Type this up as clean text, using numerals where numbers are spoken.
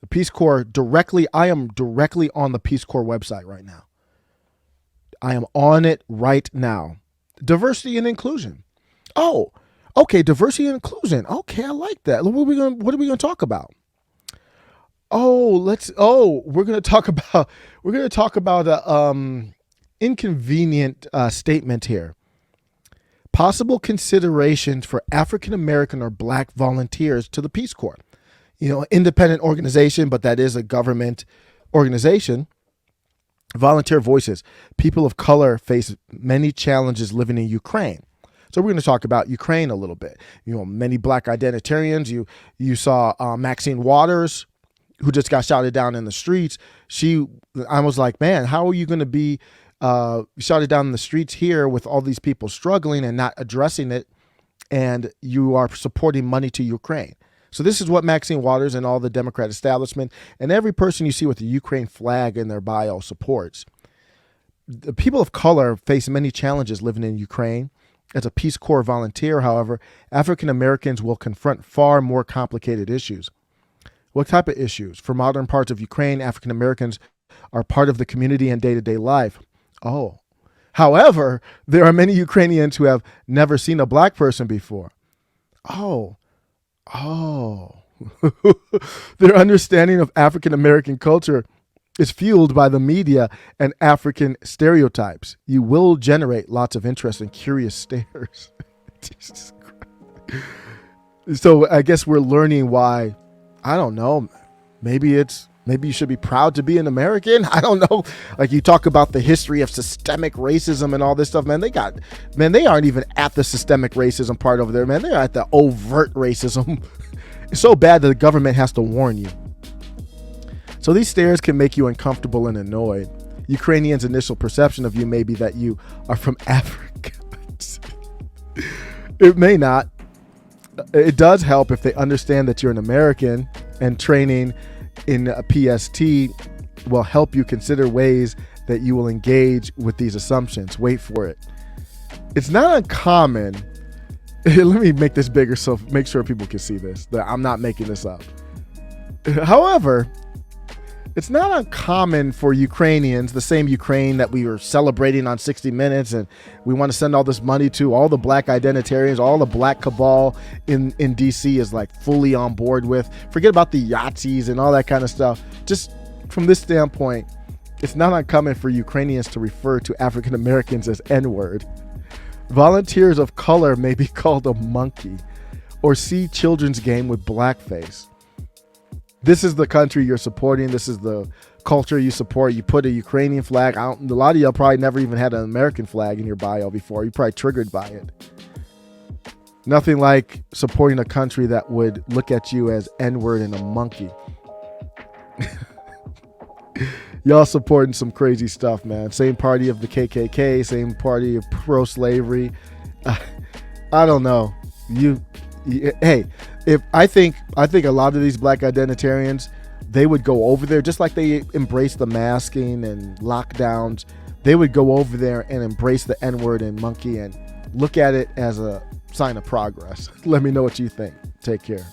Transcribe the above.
The Peace Corps directly, I am directly on the Peace Corps website right now. I am on it right now. Diversity and inclusion. Oh, okay, diversity and inclusion. Okay, I like that. What are we gonna talk about? We're gonna talk about a inconvenient statement here. Possible considerations for African American or Black volunteers to the Peace Corps. Independent organization, but that is a government organization. Volunteer voices. People of color face many challenges living in Ukraine. So we're going to talk about Ukraine a little bit. Many Black identitarians. You saw Maxine Waters, who just got shouted down in the streets. I was like, man, how are you going to be shouted down in the streets here with all these people struggling and not addressing it, and you are supporting money to Ukraine? So this is what Maxine Waters and all the Democrat establishment and every person you see with the Ukraine flag in their bio supports. The people of color face many challenges living in Ukraine. As a Peace Corps volunteer, however, African Americans will confront far more complicated issues. What type of issues? For modern parts of Ukraine, African Americans are part of the community and day-to-day life. Oh. However, there are many Ukrainians who have never seen a Black person before. Oh. Their understanding of African American culture is fueled by the media and African stereotypes. You will generate lots of interest and curious stares. Jesus Christ. So I guess we're learning why. I don't know. Maybe you should be proud to be an American. I don't know. Like, you talk about the history of systemic racism and all this stuff, man. They aren't even at the systemic racism part over there, man. They're at the overt racism. It's so bad that the government has to warn you. So these stares can make you uncomfortable and annoyed. Ukrainians' initial perception of you may be that you are from Africa. It may not. It does help if they understand that you're an American, and training in a PST will help you consider ways that you will engage with these assumptions. Wait for it. It's not uncommon. Let me make this bigger so make sure people can see this, that I'm not making this up. However, it's not uncommon for Ukrainians, the same Ukraine that we were celebrating on 60 Minutes, and we want to send all this money to, all the Black identitarians, all the Black cabal in DC is like fully on board with. Forget about the Yahtzees and all that kind of stuff. Just from this standpoint, it's not uncommon for Ukrainians to refer to African Americans as N-word. Volunteers of color may be called a monkey or see children's game with blackface. This is the country you're supporting. This is the culture you support. You put a Ukrainian flag. A lot of y'all probably never even had an American flag in your bio before. You're probably triggered by it. Nothing like supporting a country that would look at you as N-word and a monkey. Y'all supporting some crazy stuff, man. Same party of the KKK, same party of pro-slavery. I don't know. Hey, if I think a lot of these Black identitarians, they would go over there just like they embrace the masking and lockdowns. They would go over there and embrace the N-word and monkey and look at it as a sign of progress. Let me know what you think. Take care.